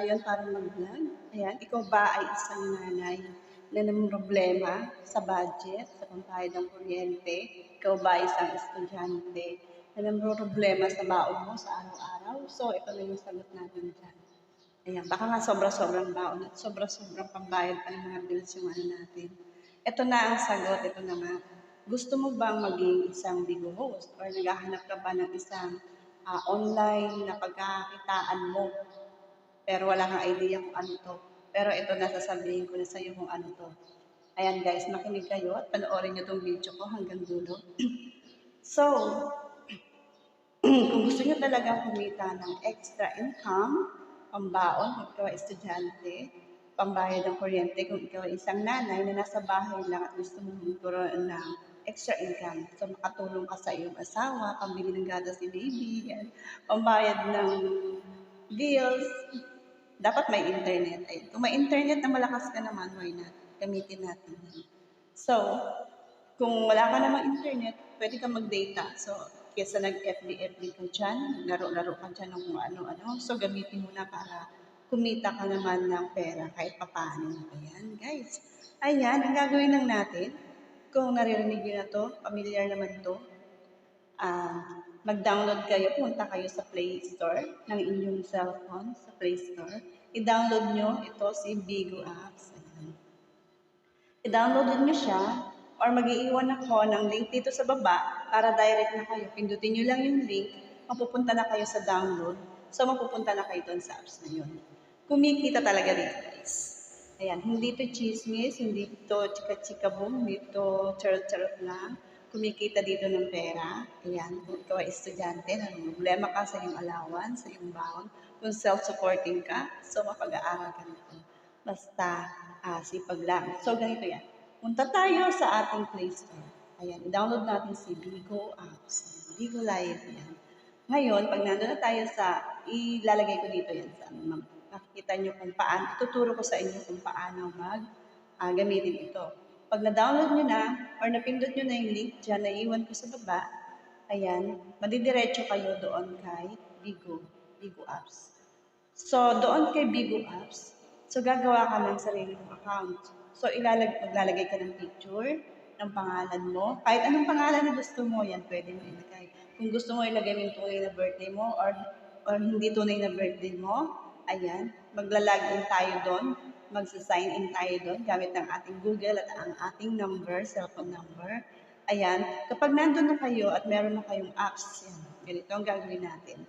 ngayon para mag-vlog. Ayan, ikaw ba ay isang nanay na problema sa budget, sa pambayad ng kuryente? Ikaw ba ay isang estudyante na problema sa baon mo sa araw-araw? So, ito na yung sagot natin dyan. Ayan, baka nga sobra-sobrang baon at sobra-sobrang pambayad pa ng mga bills yung ano natin. Ito na ang sagot, ito na nga. Gusto mo bang maging isang Bigo host or naghahanap ka ba ng isang online na pagkakakitaan mo pero wala kang idea kung ano to. Pero ito na sasabihin ko na sa iyo kung ano to. Ayan guys, makinig kayo at panoorin nyo itong video ko hanggang dulo. So, kung gusto nyo talagang kumita ng extra income, pambaon kung ikaw ay estudyante, pambayad ng kuryente kung ikaw ay isang nanay na nasa bahay lang at gusto mong magkaroon ng extra income. So, makatulong ka sa iyong asawa, pambili ng gatas ni baby, yan, pambayad ng bills, dapat may internet. Ay, kung may internet na malakas ka naman, why not? Gamitin natin. So, kung wala ka namang internet, pwede ka mag-data. So, kesa nag-FB ka dyan, laro-laro ka dyan ng kung ano-ano. So, gamitin mo na para kumita ka naman ng pera kahit papaano. Ayan, guys. Ayan, ang gagawin lang natin, kung naririnig nyo na to, familiar naman to, mag-download kayo, punta kayo sa Play Store ng inyong cellphone, sa Play Store. I-download nyo ito si Bigo Apps. Ayan. I-download nyo siya or mag-iiwan ako ng link dito sa baba para direct na kayo. Pindutin nyo lang yung link, mapupunta na kayo sa download. So, mapupunta na kayo doon sa apps na yun. Kumikita talaga dito, guys. Ayan, hindi to chismis, hindi to chika-chika boom, hindi to charot-charot lang. Kumikita dito ng pera. Ayan, kung ikaw ay estudyante, problema ka sa iyong allowance, sa iyong baon, kung self-supporting ka, so mapag-aaral ka nito. Basta sipag lang. So, ganito yan. Punta tayo sa ating Play Store. Ayan, i-download natin si Bigo Apps. Bigo Live yan. Ngayon, pag nandun na tayo sa, ilalagay ko dito yan sa makikita nyo kung paano, ituturo ko sa inyo kung paano gamitin ito. Pag na-download nyo na, or napindot nyo na yung link dyan, naiiwan ko sa baba, ayan, madidiretso kayo doon kay Bigo Apps. So, doon kay Bigo Apps, so gagawa ka ng sarili mong account. So, maglalagay ka ng picture, ng pangalan mo. Kahit anong pangalan na gusto mo, yan pwede mo ilagay. Kung gusto mo ilagay mo yung tunay na birthday mo or hindi tunay na birthday mo, ayan, magla-login tayo doon, magsa-sign in tayo doon gamit ang ating Google at ang ating number, cellphone number. Ayan, kapag nandun na kayo at meron na kayong apps, yan, ganito ang gagawin natin.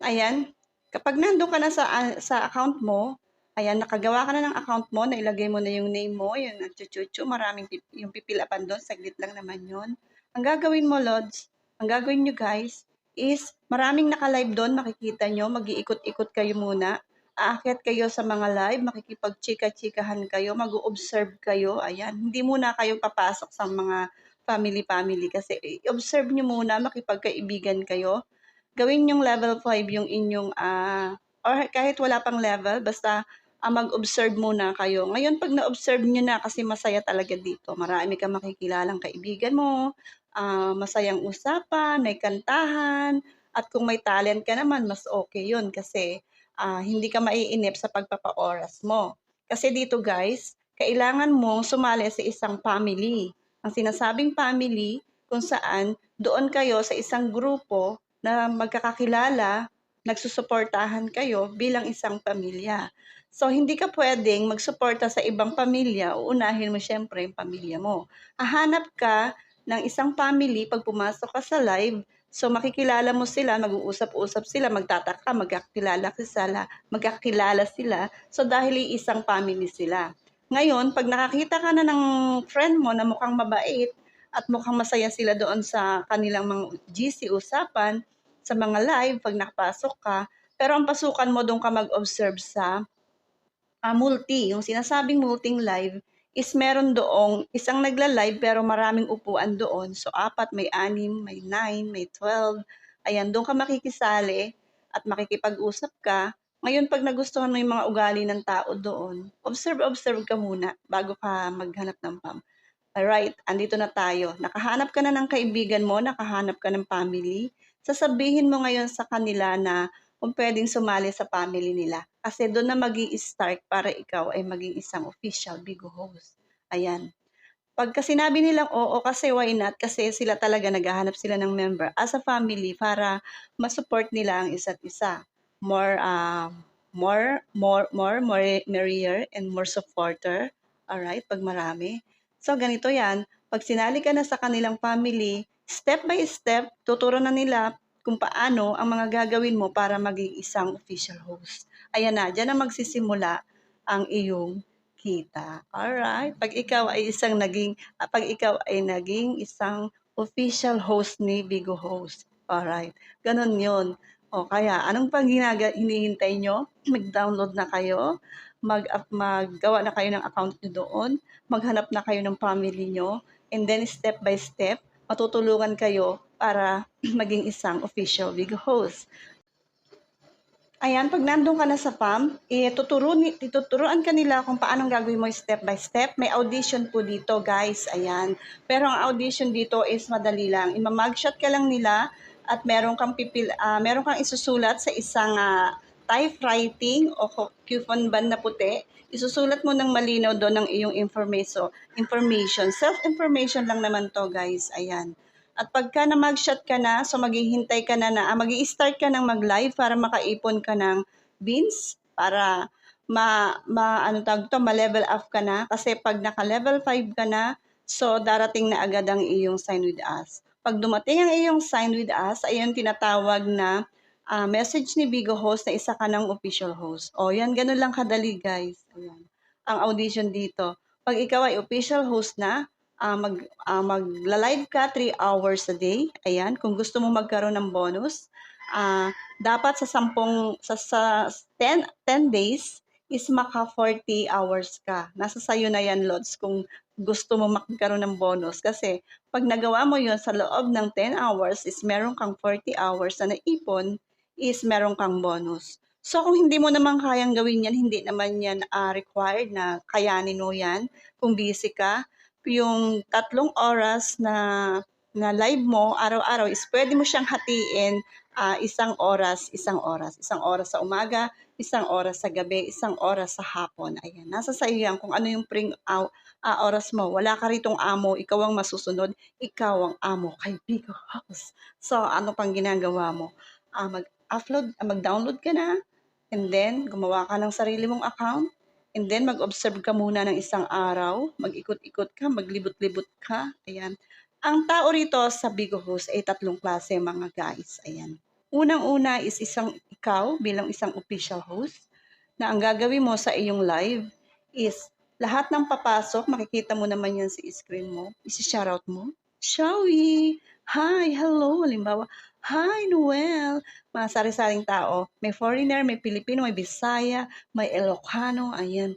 Ayan, kapag nandun ka na sa account mo, ayan, nakagawa ka na ng account mo, nailagay mo na yung name mo, yung nagchuchuchu, maraming yung pipilapan doon, saglit lang naman yun. Ang gagawin mo, Lods, ang gagawin nyo guys, is maraming naka-live doon, makikita nyo, mag-iikot-ikot kayo muna, aakyat kayo sa mga live, makikipag-chika-chikahan kayo, mag-observe kayo, ayan, hindi muna kayo papasok sa mga family kasi i-observe nyo muna, makipagkaibigan kayo, gawin yung level 5 yung inyong, or kahit wala pang level, basta mag-observe muna kayo. Ngayon, pag na-observe nyo na, kasi masaya talaga dito, marami kang makikilalang kaibigan mo, masayang usapan, may kantahan, at kung may talent ka naman, mas okay yun kasi hindi ka maiinip sa pagpapa-oras mo. Kasi dito guys, kailangan mong sumali sa isang family. Ang sinasabing family, kung saan doon kayo sa isang grupo na magkakakilala, nagsusuportahan kayo bilang isang pamilya. So, hindi ka pwedeng magsuporta sa ibang pamilya, uunahin mo syempre yung pamilya mo. Hahanap ka ng isang family pag pumasok ka sa live, so makikilala mo sila, mag-uusap-usap sila, magtataka, magkakilala sila, so dahil isang family sila. Ngayon, pag nakakita ka na ng friend mo na mukhang mabait at mukhang masaya sila doon sa kanilang mga GC usapan, sa mga live, pag nakapasok ka, pero ang pasukan mo doon ka mag-observe sa multi. Yung sinasabing multing live is meron doong isang nagla-live pero maraming upuan doon. So, 4, may 6, may 9, may 12. Ayan, doon ka makikisali at makikipag-usap ka. Ngayon, pag nagustuhan mo yung mga ugali ng tao doon, observe ka muna bago ka maghanap ng pam. Alright, andito na tayo. Nakahanap ka na ng kaibigan mo, nakahanap ka ng family. Sasabihin mo ngayon sa kanila na kung pwedeng sumali sa family nila. Kasi doon na magi-start para ikaw ay maging isang official Bigo host. Ayan. Pagka sinabi nilang oo, kasi why not? Kasi sila talaga naghahanap sila ng member as a family para ma-support nila ang isa't isa. More merrier and more supporter. Alright, pag marami. So, ganito yan. Pag sinali ka na sa kanilang family, step by step, tuturo na nila kung paano ang mga gagawin mo para maging isang official host. Ayan na, dyan na magsisimula ang iyong kita. Alright? Pag ikaw ay naging isang official host ni Bigo Host. Alright? Ganon yun. O kaya, anong pang hinihintay nyo? Mag-download na kayo, maggawa na kayo ng account nyo doon, maghanap na kayo ng family nyo, and then step by step, matutulungan kayo para maging isang official Bigo Host. Ayan, pag nandun ka na sa FAM, tuturuan ka nila kung paano gagawin mo step by step. May audition po dito, guys. Ayan. Pero ang audition dito is madali lang. Imamugshot ka lang nila at meron kang isusulat sa isang typewriting o coupon band na puti. Isusulat mo ng malinaw doon ng iyong information. Self-information lang naman to, guys. Ayan. At pagka na-mugshot ka na, so maghihintay ka na magi-start ka ng mag-live para makaipon ka ng beans para ma-level up ka na. Kasi pag naka-level 5 ka na, so darating na agad ang iyong sign with us. Pag dumating ang iyong sign with us, ayun tinatawag na message ni Bigo Host na isa ka ng official host. O yan, ganun lang kadali, guys. Ayan. Ang audition dito. Pag ikaw ay official host na, magla-live ka 3 hours a day. Ayan, kung gusto mo magkaroon ng bonus, dapat sa 10 days is maka 40 hours ka. Nasa sayo na yan, Lods, kung gusto mo magkaroon ng bonus. Kasi pag nagawa mo yun sa loob ng 10 hours is meron kang 40 hours na naipon is meron kang bonus. So kung hindi mo naman kayang gawin yan, hindi naman yan required na kayanin mo yan. Kung busy ka, yung 3 oras na live mo araw-araw is pwede mo siyang hatiin 1 oras, 1 oras. 1 oras sa umaga, 1 oras sa gabi, 1 oras sa hapon. Ayan, nasa sa iyo yan kung ano yung oras mo. Wala ka ritong amo, ikaw ang masusunod, ikaw ang amo kay Bigo House. So, ano pang ginagawa mo? Mag-download ka na, and then gumawa ka ng sarili mong account. And then, mag-observe ka muna ng 1 araw, mag-ikot-ikot ka, maglibot-libot ka, ayan. Ang tao rito sa Bigo Host ay 3 klase, mga guys, ayan. Unang-una is ikaw bilang isang official host, na ang gagawin mo sa iyong live is, lahat ng papasok, makikita mo naman yan sa screen mo, isi-shoutout mo, Shawi, hi, hello, halimbawa, hi, Noel, mga sari-saring tao. May foreigner, may Pilipino, may Bisaya, may Ilocano, ayan.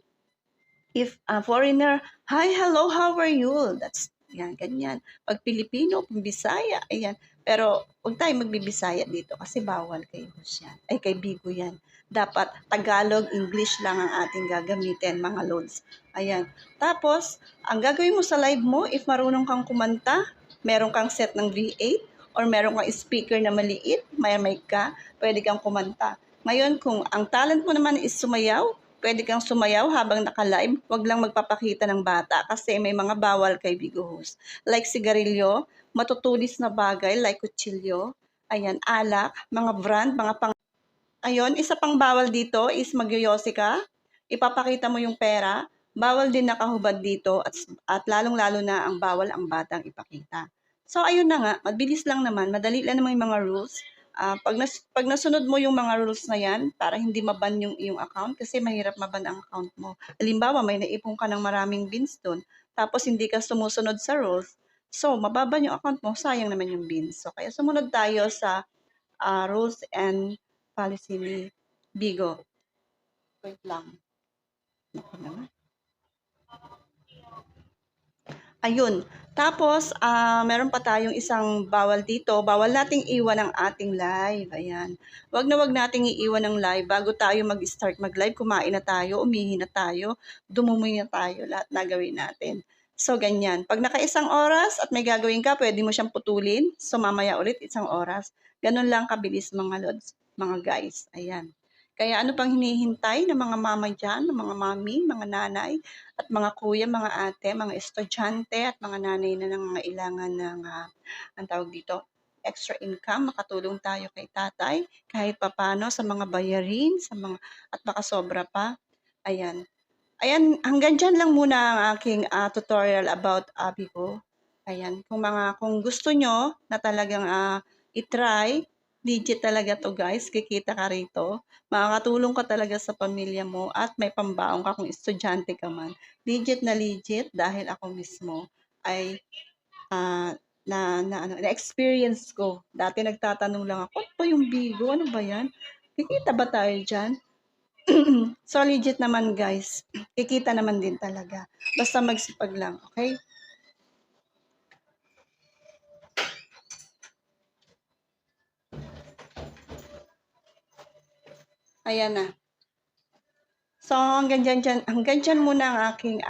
If a foreigner, hi, hello, how are you? That's, yan, ganyan. Pag Pilipino, pag Bisaya, ayan. Pero, huwag tayo magbibisaya dito kasi bawal kay host yan. Ay, kay Bigo yan. Dapat Tagalog, English lang ang ating gagamitin, mga lods. Ayan. Tapos, ang gagawin mo sa live mo, if marunong kang kumanta, meron kang set ng V8, or meron kang speaker na maliit, may mic ka, pwede kang kumanta. Ngayon, kung ang talent mo naman is sumayaw, pwede kang sumayaw habang naka-live, wag lang magpapakita ng bata kasi may mga bawal kay Bigo Host. Like sigarilyo, matutulis na bagay like kutsilyo, ayan, alak, mga brand, Ayun, isa pang bawal dito is magyoyosi ka, ipapakita mo yung pera, bawal din nakahubad dito at lalong-lalo na ang bawal ang batang ipakita. So, ayun na nga, mabilis lang naman, madali lang naman yung mga rules. Pag nasunod mo yung mga rules na yan, para hindi maban yung iyong account, kasi mahirap maban ang account mo. Halimbawa, may naipon ka ng maraming beans doon, tapos hindi ka sumusunod sa rules, so mababan yung account mo, sayang naman yung beans. So, kaya sumunod tayo sa rules and policy ni Bigo. Wait lang. Naku naman. Ayun. Tapos, meron pa tayong isang bawal dito. Bawal nating iwan ang ating live. Ayan. Wag na wag nating iiwan ang live. Bago tayo mag-start mag-live, kumain na tayo, umihi na tayo, dumumoy na tayo. Lahat na gawin natin. So, ganyan. Pag naka-1 oras at may gagawin ka, pwede mo siyang putulin. So, mamaya ulit 1 oras. Ganun lang kabilis, mga lods. mga guys. Ayan. Kaya ano pang hinihintay ng mga mama dyan, ng mga mami, mga nanay, at mga kuya, mga ate, mga estudyante, at mga nanay na nangangailangan ng, ang tawag dito, extra income, makatulong tayo kay tatay, kahit papano sa mga bayarin, sa mga, at baka sobra pa. Ayan. Ayan, hanggang dyan lang muna ang aking tutorial about Abigo. Ayan, kung gusto nyo na talagang i-try, legit talaga to guys, kikita ka rito. Makakatulong ka talaga sa pamilya mo at may pambaong ka kung estudyante ka man. Legit na legit dahil ako mismo ay ah, na-experience ko. Dati nagtatanong lang ako, ano ba yung Bigo? Ano ba yan? Kikita ba tayo dyan? So, legit naman guys. Kikita naman din talaga. Basta magsipag lang, okay? Ayan na. So, hanggang dyan muna ang aking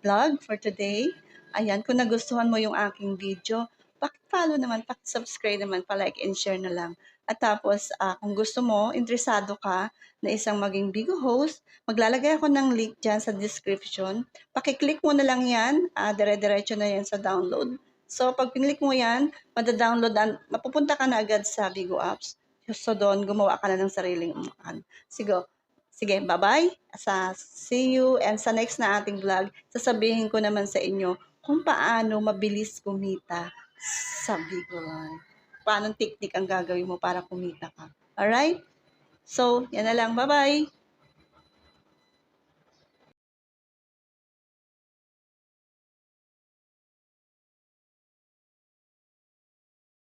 vlog for today. Ayan, kung nagustuhan mo yung aking video, paki-follow naman, paki-subscribe naman, pa-like and share na lang. At tapos, kung gusto mo, interesado ka na isang maging Bigo host, maglalagay ako ng link dyan sa description. Paki-click mo na lang yan, dire-diretso na yan sa download. So, pag pinlik mo yan, madadownload, mapupunta ka na agad sa Bigo apps. So, doon, gumawa ka na ng sariling Sige, sige, bye-bye. See you and sa next na ating vlog, sasabihin ko naman sa inyo kung paano mabilis kumita sa Bigo Live. Paano technique ang gagawin mo para kumita ka. Alright? So, yan na lang. Bye-bye.